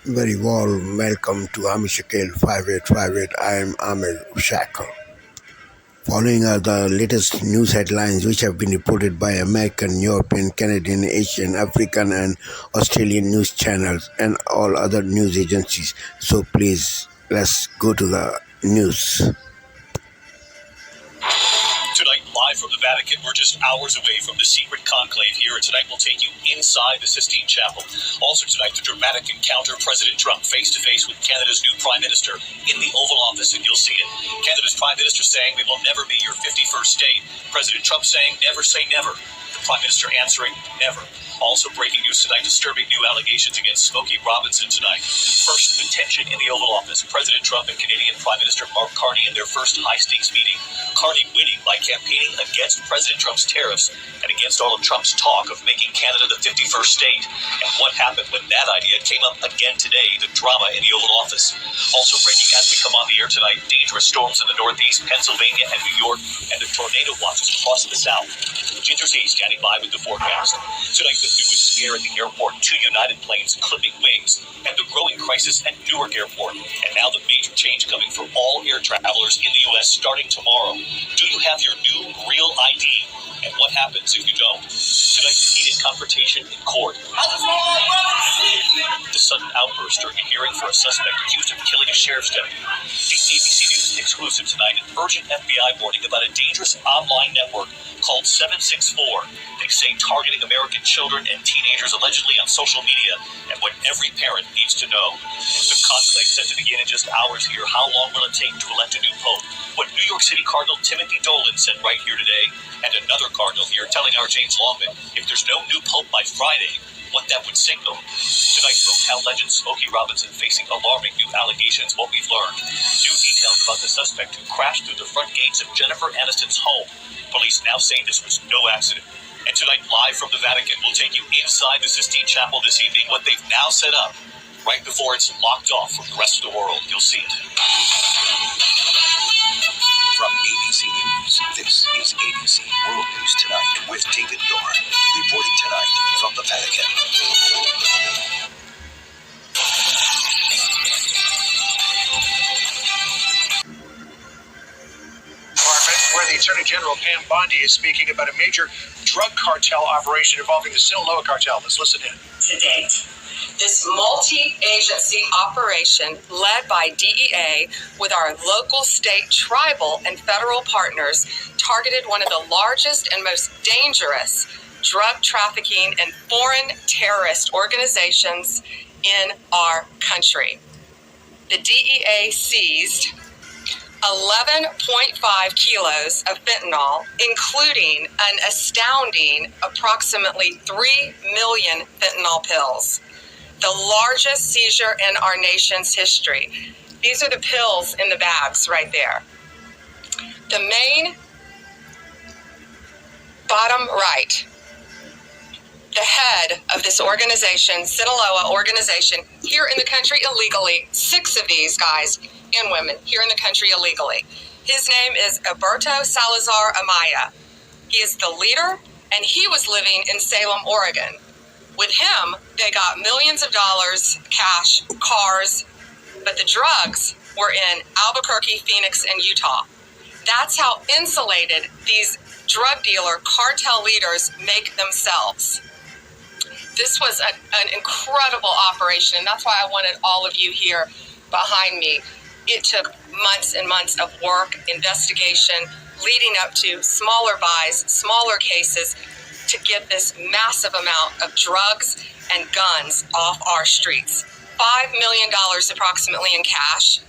Very warm welcome to Amishakil 5858. I am Ahmed Shackle. Following are the latest news headlines which have been reported by American, European, Canadian, Asian, African, and Australian news channels and all other news agencies. So please, let's go to the news. Tonight, live from the Vatican, we're just hours away from the secret conclave here, and tonight we'll take you inside the Sistine Chapel. Also tonight, the dramatic encounter, President Trump face-to-face with Canada's new Prime Minister in the Oval Office, and you'll see it. Canada's Prime Minister saying, "We will never be your 51st state." President Trump saying, "Never say never." The Prime Minister answering, "Never." Also breaking news tonight, disturbing new allegations against Smokey Robinson tonight. First, the tension in the Oval Office. President Trump and Canadian Prime Minister Mark Carney in their first high-stakes meeting. Carney winning by campaigning against President Trump's tariffs and against all of Trump's talk of making Canada the 51st state. And what happened when that idea came up again today, the drama in the Oval Office. Also breaking as we come on the air tonight, dangerous storms in the Northeast, Pennsylvania, and New York, and the tornado watches across the South. Ginger Z standing by with the forecast. Tonight, the newest scare at the airport, 2 United planes clipping wings, and the growing crisis at Newark Airport. And now the major change coming for all air travelers in the U.S. starting tomorrow. Do you have your new real ID? And what happens if you don't? Tonight, the heated confrontation in court. The sudden outburst during a hearing for a suspect accused of killing a sheriff's deputy. The ABC News exclusive tonight, an urgent FBI warning about a dangerous online network called 764. They say targeting American children and teenagers allegedly on social media, and what every parent needs to know. The conclave set to begin in just hours here. How long will it take to elect a new pope? What New York City Cardinal Timothy Dolan said right here today, and another cardinal here telling our James Longman if there's no new pope by Friday, what that would signal. Tonight, Motown legend Smokey Robinson facing alarming new allegations, what we've learned. New details about the suspect who crashed through the front gates of Jennifer Aniston's home. Police now say this was no accident. And tonight, live from the Vatican, we'll take you inside the Sistine Chapel this evening, what they've now set up, right before it's locked off from the rest of the world. You'll see it. From ABC News, this is ABC World News Tonight with David Dorn, reporting tonight from the Vatican. Where the Attorney General Pam Bondi is speaking about a major drug cartel operation involving the Sinaloa cartel. Let's listen in. To date, this multi-agency operation led by DEA with our local, state, tribal, and federal partners targeted one of the largest and most dangerous drug trafficking and foreign terrorist organizations in our country. The DEA seized 11.5 kilos of fentanyl, including an astounding approximately 3 million fentanyl pills, the largest seizure in our nation's history. These are the pills in the bags right there. The main bottom right, the head of this organization, Sinaloa organization, here in the country illegally, 6 of these guys and women here in the country illegally. His name is Alberto Salazar Amaya. He is the leader, and he was living in Salem, Oregon. With him, they got millions of dollars, cash, cars, but the drugs were in Albuquerque, Phoenix, and Utah. That's how insulated these drug dealer cartel leaders make themselves. This was an incredible operation, and that's why I wanted all of you here behind me. It took months and months of work, investigation, leading up to smaller buys, smaller cases, to get this massive amount of drugs and guns off our streets. $5 million approximately in cash,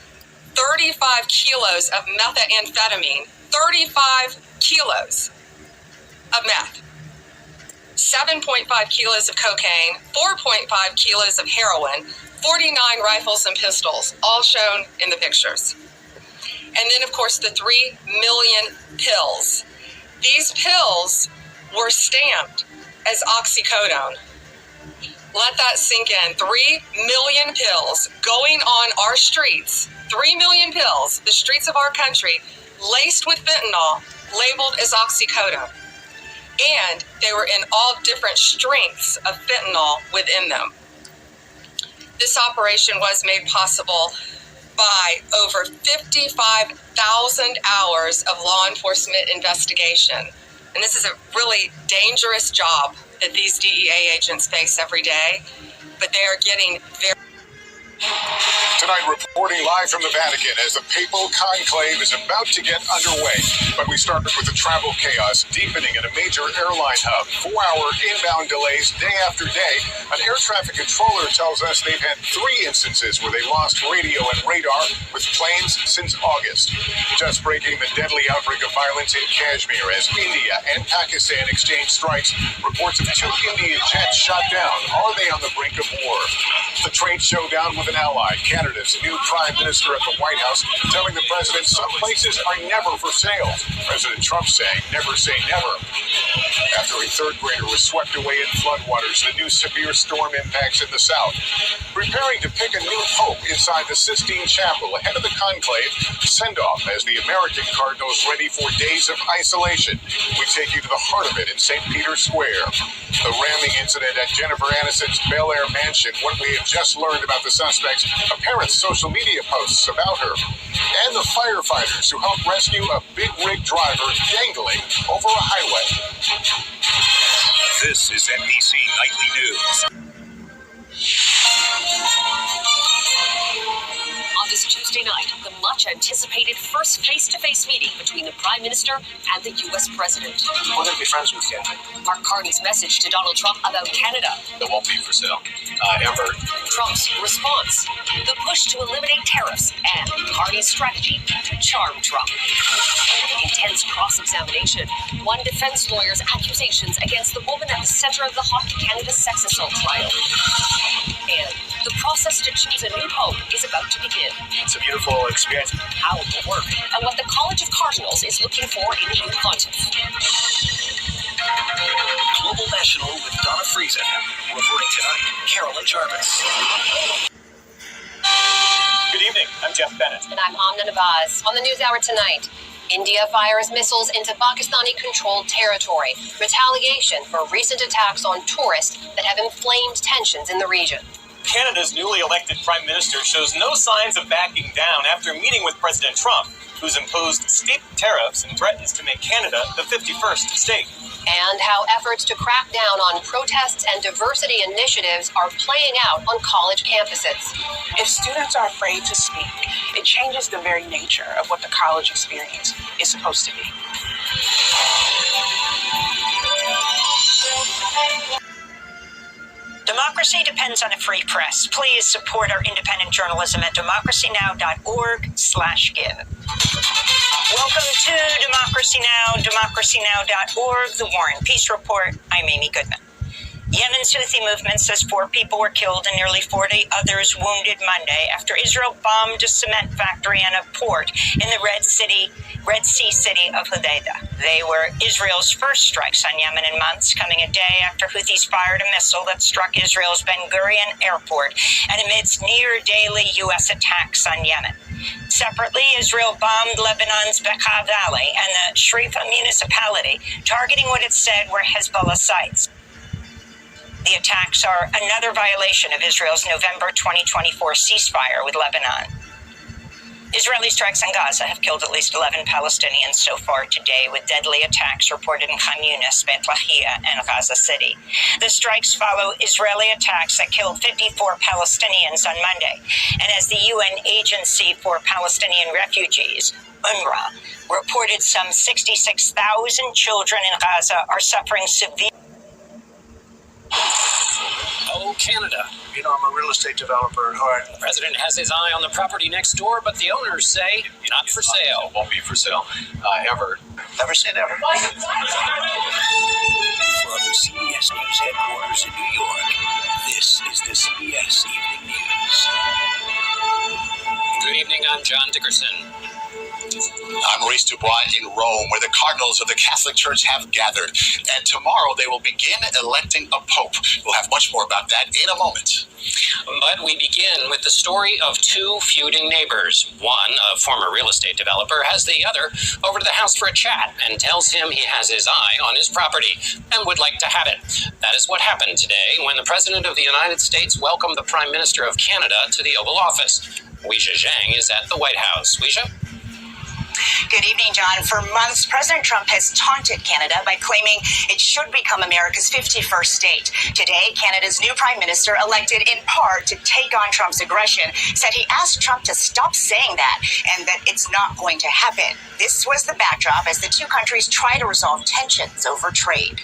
35 kilos of methamphetamine, 35 kilos of meth, 7.5 kilos of cocaine, 4.5 kilos of heroin, 49 rifles and pistols, all shown in the pictures. And then, of course, the 3 million pills. These pills were stamped as oxycodone. Let that sink in. 3 million pills going on our streets. 3 million pills, the streets of our country, laced with fentanyl, labeled as oxycodone. And they were in all different strengths of fentanyl within them. This operation was made possible by over 55,000 hours of law enforcement investigation. And this is a really dangerous job that these DEA agents face every day, but they are getting very... Tonight, reporting live from the Vatican as the papal conclave is about to get underway. But we start with the travel chaos deepening at a major airline hub. 4-hour inbound delays day after day. An air traffic controller tells us they've had 3 instances where they lost radio and radar with planes since August. Just breaking the deadly outbreak of violence in Kashmir as India and Pakistan exchange strikes. Reports of 2 Indian jets shot down. Are they on the brink of war? The trade showdown with an ally, Canada's new Prime Minister at the White House, telling the president some places are never for sale. President Trump saying, never say never. After a 3rd grader was swept away in floodwaters, the new severe storm impacts in the south. Preparing to pick a new pope inside the Sistine Chapel ahead of the conclave send-off as the American cardinals ready for days of isolation. We take you to the heart of it in St. Peter's Square. The ramming incident at Jennifer Aniston's Bel Air mansion, what we have just learned about the suspect's apparent social media posts about her, and the firefighters who helped rescue a big rig driver dangling over a highway. This is NBC Nightly News. On this Tuesday night, the much-anticipated first face-to-face meeting between the Prime Minister and the U.S. President. We're going to be friends with you. Mark Carney's message to Donald Trump about Canada. It won't be for sale. Ever. Trump's response, the push to eliminate tariffs, and Carney's strategy to charm Trump. Intense cross-examination. One defense lawyer's accusations against the woman at the center of the hot Canada sex assault trial. And the process to choose a new pope is about to begin. It's a beautiful experience. How it will work, and what the College of Cardinals is looking for in a new pontiff. Global National with Donna Friesen. Reporting tonight, Carolyn Jarvis. Good evening. I'm Jeff Bennett. And I'm Amna Nabaz. On the News Hour tonight, India fires missiles into Pakistani-controlled territory. Retaliation for recent attacks on tourists that have inflamed tensions in the region. Canada's newly elected Prime Minister shows no signs of backing down after meeting with President Trump, who's imposed steep tariffs and threatens to make Canada the 51st state. And how efforts to crack down on protests and diversity initiatives are playing out on college campuses. If students are afraid to speak, it changes the very nature of what the college experience is supposed to be. Democracy depends on a free press. Please support our independent journalism at democracynow.org/give. Welcome to Democracy Now!, democracynow.org, The War and Peace Report. I'm Amy Goodman. Yemen's Houthi movement says 4 people were killed and nearly 40 others wounded Monday after Israel bombed a cement factory and a port in the Red Sea city of Hodeidah. They were Israel's first strikes on Yemen in months, coming a day after Houthis fired a missile that struck Israel's Ben Gurion airport and amidst near-daily U.S. attacks on Yemen. Separately, Israel bombed Lebanon's Bekaa Valley and the Shrifa municipality, targeting what it said were Hezbollah sites. The attacks are another violation of Israel's November 2024 ceasefire with Lebanon. Israeli strikes on Gaza have killed at least 11 Palestinians so far today, with deadly attacks reported in Khan Yunis, Beit Lahia, and Gaza City. The strikes follow Israeli attacks that killed 54 Palestinians on Monday. And as the UN Agency for Palestinian Refugees, UNRWA, reported some 66,000 children in Gaza are suffering severe... Oh, Canada. You know, I'm a real estate developer at heart. The president has his eye on the property next door, but the owners say not for sale. It won't be for sale. Ever. Never say never. From CBS News headquarters in New York, this is the CBS Evening News. Good evening, I'm John Dickerson. I'm Maurice Dubois in Rome, where the cardinals of the Catholic Church have gathered. And tomorrow they will begin electing a pope. We'll have much more about that in a moment. But we begin with the story of two feuding neighbors. One, a former real estate developer, has the other over to the house for a chat and tells him he has his eye on his property and would like to have it. That is what happened today when the President of the United States welcomed the Prime Minister of Canada to the Oval Office. Weijia Zhang is at the White House. Weijia? Good evening, John. For months, President Trump has taunted Canada by claiming it should become America's 51st state. Today, Canada's new prime minister, elected in part to take on Trump's aggression, said he asked Trump to stop saying that and that it's not going to happen. This was the backdrop as the two countries try to resolve tensions over trade.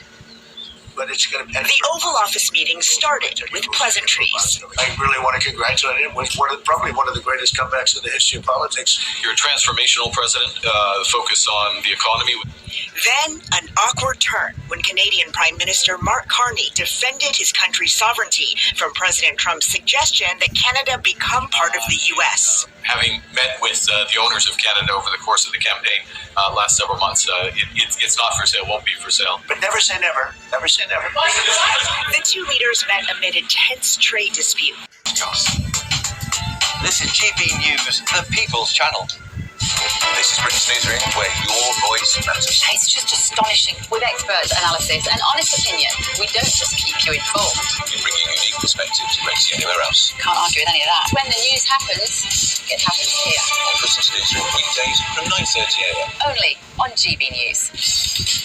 But it's going to. The Oval Office meeting started with pleasantries. I really want to congratulate him. It was probably one of the greatest comebacks in the history of politics. You're a transformational president, focus on the economy. Then, an awkward turn when Canadian Prime Minister Mark Carney defended his country's sovereignty from President Trump's suggestion that Canada become part of the U.S. Having met with the owners of Canada over the course of the campaign last several months, it's not for sale, won't be for sale. But never say never. Never say never. The two leaders met amid a tense trade dispute. This is GB News, the People's Channel. This is British Newsroom, where your voice matters. It's just astonishing. With expert analysis and honest opinion, we don't just keep you informed. You bring a unique perspective to don't see anywhere else. Can't argue with any of that. When the news happens, it happens here. On British Newsroom, weekdays from 9:30am. Only on GB News.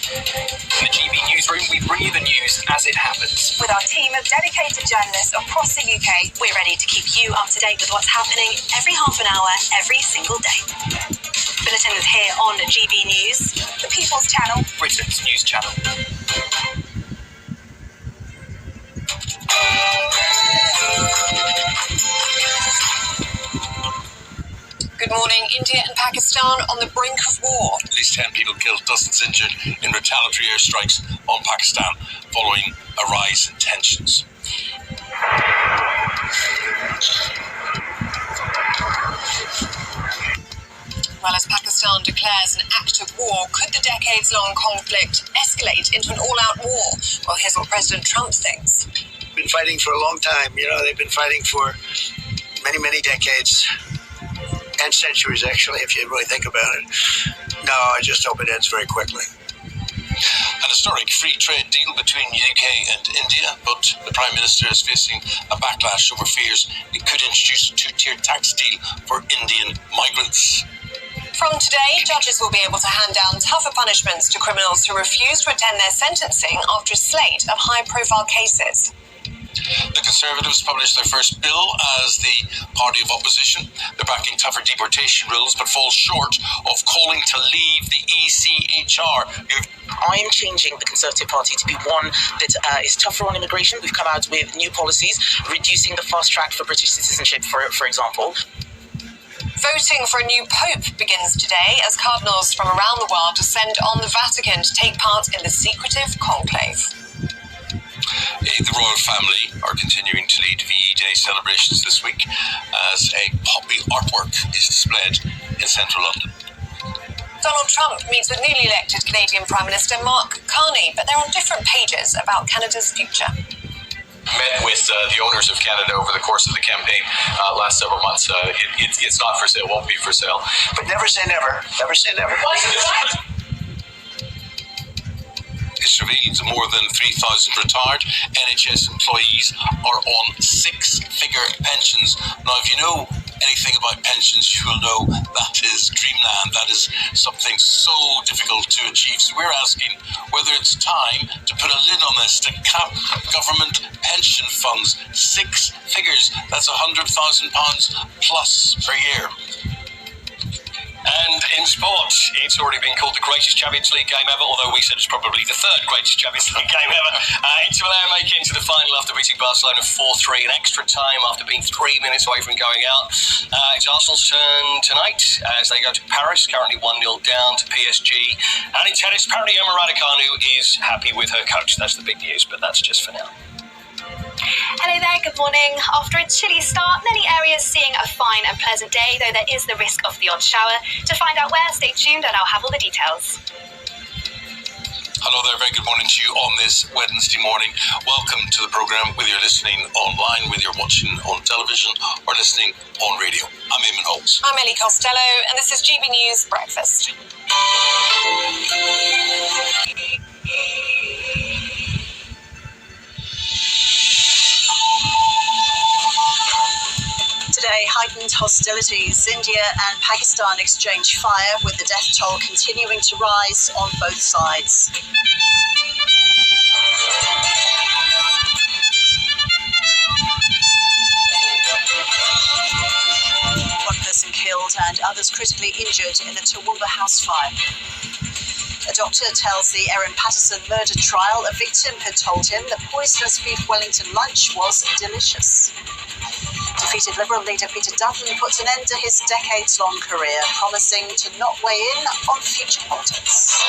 In the GB Newsroom, we bring you the news as it happens. With our team of dedicated journalists across the UK, we're ready to keep you up to date with what's happening every half an hour, every single day. Bulletins here on GB News, the People's Channel, Britain's news channel. Good morning. India and Pakistan on the brink of war. At least 10 people killed, dozens injured in retaliatory airstrikes on Pakistan following a rise in tensions. Well, as Pakistan declares an act of war, could the decades-long conflict escalate into an all-out war? Well, here's what President Trump thinks. Been fighting for a long time. They've been fighting for many, many decades and centuries, actually, if you really think about it. No, I just hope it ends very quickly. An historic free trade deal between UK and India, but the Prime Minister is facing a backlash over fears it could introduce a two-tier tax deal for Indian migrants. From today, judges will be able to hand down tougher punishments to criminals who refuse to attend their sentencing after a slate of high-profile cases. The Conservatives published their first bill as the party of opposition. They're backing tougher deportation rules, but fall short of calling to leave the ECHR. I am changing the Conservative Party to be one that is tougher on immigration. We've come out with new policies, reducing the fast track for British citizenship, for example. Voting for a new pope begins today as cardinals from around the world descend on the Vatican to take part in the secretive conclave. The royal family are continuing to lead VE Day celebrations this week as a poppy artwork is displayed in central London. Donald Trump meets with newly elected Canadian Prime Minister Mark Carney, but they're on different pages about Canada's future. Met with the owners of Canada over the course of the campaign last several months. It's not for sale, won't be for sale. But never say never. Never say never. It's revealed more than 3,000 retired NHS employees are on six-figure pensions. Now, if you know anything about pensions, you will know that is dreamland. That is something so difficult to achieve. So we're asking whether it's time to put a lid on this, to cap government pension funds. Six figures, that's £100,000 plus per year. And in sport, it's already been called the greatest Champions League game ever, although we said it's probably the third greatest Champions League game ever. Inter Milan make it into the final after beating Barcelona 4-3 in extra time after being 3 minutes away from going out. It's Arsenal's turn tonight as they go to Paris, currently 1-0 down to PSG. And in tennis, apparently Emma Raducanu is happy with her coach. That's the big news, but that's just for now. Hello there, good morning. After a chilly start, many areas seeing a fine and pleasant day, though there is the risk of the odd shower. To find out where, stay tuned and I'll have all the details. Hello there, very good morning to you on this Wednesday morning. Welcome to the programme, whether you're listening online, whether you're watching on television or listening on radio. I'm Eamon Holmes. I'm Ellie Costello, and this is GB News Breakfast. Today, heightened hostilities. India and Pakistan exchange fire, with the death toll continuing to rise on both sides. One person killed and others critically injured in a Toowoomba house fire. A doctor tells the Erin Patterson murder trial a victim had told him the poisonous beef Wellington lunch was delicious. Defeated Liberal leader Peter Dutton puts an end to his decades-long career, promising to not weigh in on future politics.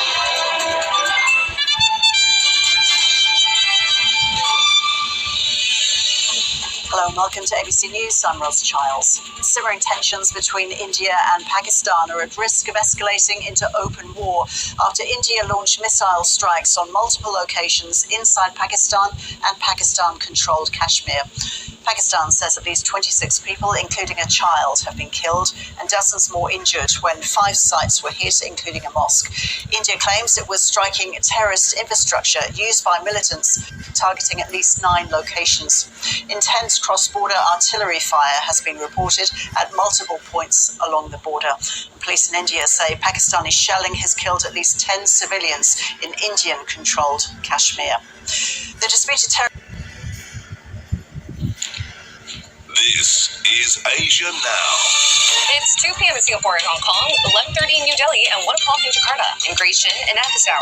Hello and welcome to ABC News. I'm Ros Childs. Simmering tensions between India and Pakistan are at risk of escalating into open war after India launched missile strikes on multiple locations inside Pakistan and Pakistan-controlled Kashmir. Pakistan says at least 26 people, including a child, have been killed and dozens more injured when 5 sites were hit, including a mosque. India claims it was striking terrorist infrastructure used by militants, targeting at least 9 locations. Intense cross-border artillery fire has been reported at multiple points along the border. Police in India say Pakistani shelling has killed at least 10 civilians in Indian-controlled Kashmir. The disputed This is Asia Now. It's 2 p.m. in Singapore and Hong Kong, 11:30 in New Delhi, and 1 o'clock in Jakarta. I'm Grecian, and at this hour,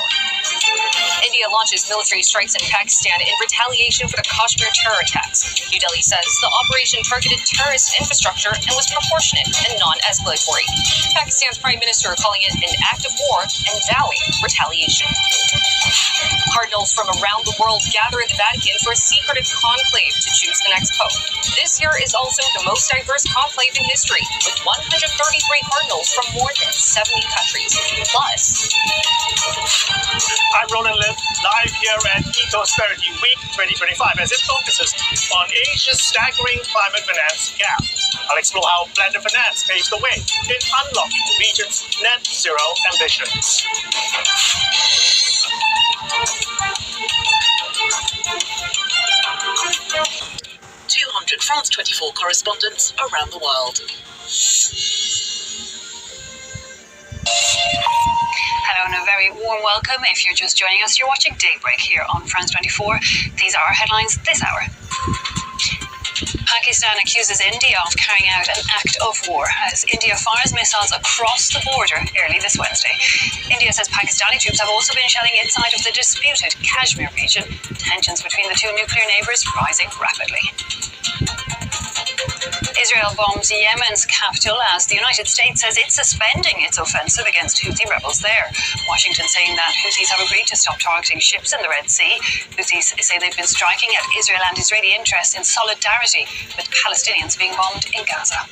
India launches military strikes in Pakistan in retaliation for the Kashmir terror attacks. New Delhi says the operation targeted terrorist infrastructure and was proportionate and non-escalatory. Pakistan's Prime Minister calling it an act of war and vowing retaliation. Cardinals from around the world gather at the Vatican for a secretive conclave to choose the next pope. This year is also the most diverse conclave in history, with 133 cardinals from more than 70 countries. Plus, I'm Roland Lim, live here at Ecosperity Week 2025 as it focuses on Asia's staggering climate finance gap. I'll explore how blended finance paves the way in unlocking the region's net zero ambitions. 200 France 24 correspondents around the world. Hello and a very warm welcome. If you're just joining us, you're watching Daybreak here on France 24. These are our headlines this hour. Pakistan accuses India of carrying out an act of war as India fires missiles across the border early this Wednesday. India says Pakistani troops have also been shelling inside of the disputed Kashmir region. Tensions between the two nuclear neighbours rising rapidly. Israel bombs Yemen's capital as the United States says it's suspending its offensive against Houthi rebels there. Washington saying that Houthis have agreed to stop targeting ships in the Red Sea. Houthis say they've been striking at Israel and Israeli interests in solidarity with Palestinians being bombed in Gaza.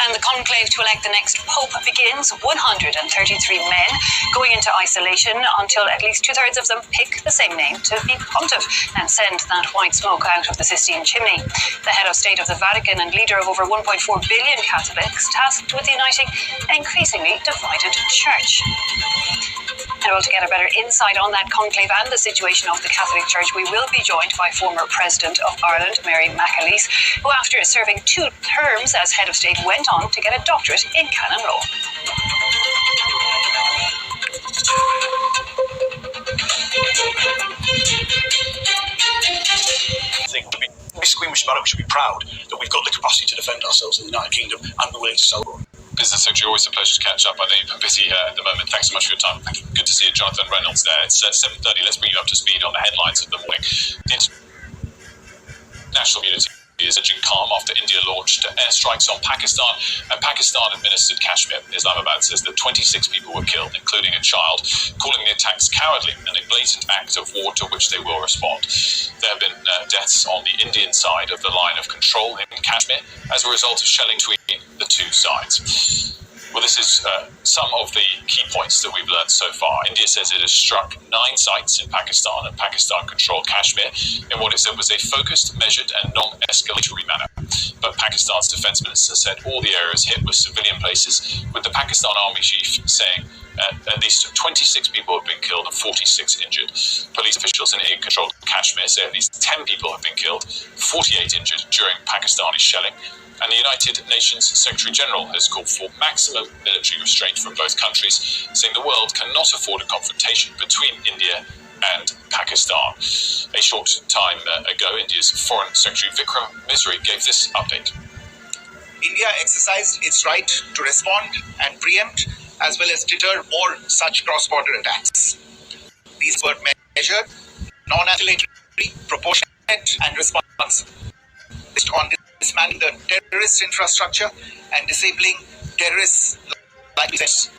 And the conclave to elect the next pope begins. 133 men going into isolation until at least 2/3 of them pick the same name to be pontiff and send that white smoke out of the Sistine chimney. The head of state of the Vatican and leader of over 1.4 billion Catholics tasked with uniting an increasingly divided church. And well, to get a better insight on that conclave and the situation of the Catholic Church, we will be joined by former President of Ireland, Mary McAleese, who after serving 2 terms as head of state went on to get a doctorate in canon law. We squeamish about it, we should be proud that we've got the capacity to defend ourselves in the United Kingdom and we're willing to sell. Business Secretary, always a pleasure to catch up. I know you're busy at the moment. Thanks so much for your time. Thank you. Good to see you, Jonathan Reynolds there. It's 7:30. Let's bring you up to speed on the headlines of the morning. The international community is edging calm after India launched airstrikes on Pakistan, and Pakistan-administered Kashmir. Islamabad says that 26 people were killed, including a child, calling the attacks cowardly and a blatant act of war to which they will respond. There have been deaths on the Indian side of the line of control in Kashmir as a result of shelling between the two sides. Well, this is some of the key points that we've learned so far. India says it has struck 9 sites in Pakistan and Pakistan-controlled Kashmir in what it said was a focused, measured and non-escalatory manner. But Pakistan's defense minister said all the areas hit were civilian places, with the Pakistan Army chief saying at least 26 people have been killed and 46 injured. Police officials in India-controlled Kashmir say at least 10 people have been killed, 48 injured during Pakistani shelling. And the United Nations Secretary-General has called for maximum military restraint from both countries, saying the world cannot afford a confrontation between India and Pakistan. A short time ago, India's Foreign Secretary Vikram Misri gave this update. India exercised its right to respond and preempt as well as deter more such cross-border attacks. These were measured, non-escalatory, proportionate and responsive, based on dismantling the terrorist infrastructure and disabling terrorists like this.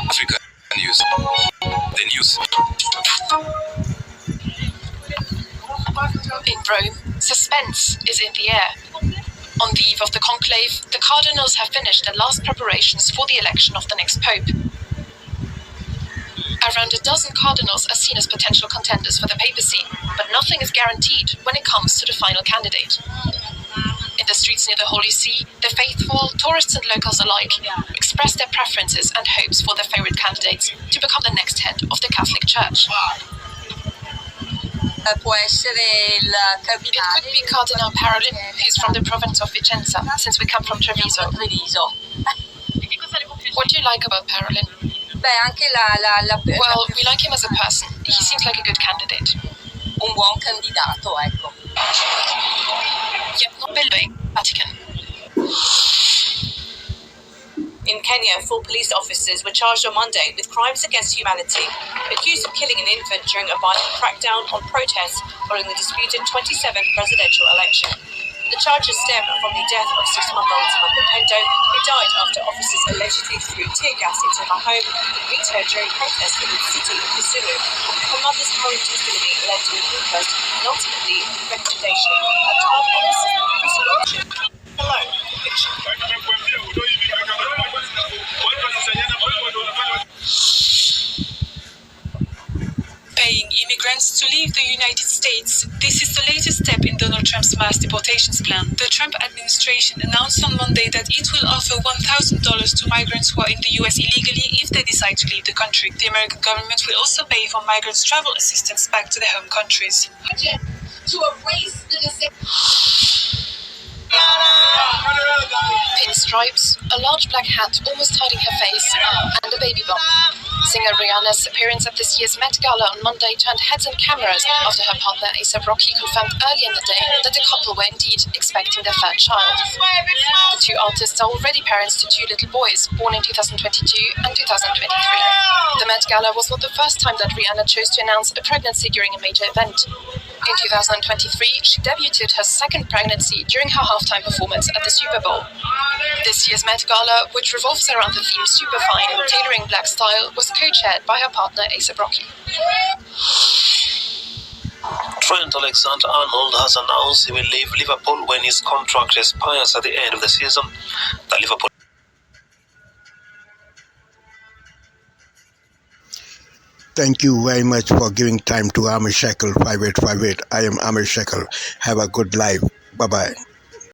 Africa News. The news. In Rome, suspense is in the air. On the eve of the conclave, the cardinals have finished their last preparations for the election of the next pope. Around a dozen cardinals are seen as potential contenders for the papacy, but nothing is guaranteed when it comes to the final candidate. In the streets near the Holy See, the faithful, tourists and locals alike, express their preferences and hopes for their favorite candidates to become the next head of the Catholic Church. It could be Cardinal Parolin, who's from the province of Vicenza, since we come from Treviso. What do you like about Parolin? Well, we like him as a person. He seems like a good candidate. Un buon candidato, ecco. Yet not building Vatican. In Kenya, 4 police officers were charged on Monday with crimes against humanity, accused of killing an infant during a violent crackdown on protests following the disputed 27th presidential election. The charges stem from the death of 6-month-old Samantha Pendo, who died after officers allegedly threw tear gas into her home and beat her during protests in the city of Kisumu. Her mother's current testimony led to an inquest and ultimately recommendation of 12 officers prosecution. Hello, conviction. Paying immigrants to leave the United States. This is the latest step in Donald Trump's mass deportations plan. The Trump administration announced on Monday that it will offer $1,000 to migrants who are in the US illegally if they decide to leave the country. The American government will also pay for migrants' travel assistance back to their home countries. To erase the pinstripes, a large black hat almost hiding her face, and a baby bump. Singer Rihanna's appearance at this year's Met Gala on Monday turned heads and cameras after her partner A$AP Rocky confirmed early in the day that the couple were indeed expecting their third child. The 2 artists are already parents to 2 little boys, born in 2022 and 2023. The Met Gala was not the first time that Rihanna chose to announce a pregnancy during a major event. In 2023, she debuted her 2nd pregnancy during her halftime performance at the Super Bowl. This year's Met Gala, which revolves around the theme Superfine, tailoring black style, was co-chaired by her partner A$AP Rocky. Trent Alexander-Arnold has announced he will leave Liverpool when his contract expires at the end of the season. The Liverpool Thank you very much for giving time to Amir Shackle 5858. I am Amir Shackle. Have a good life. Bye-bye.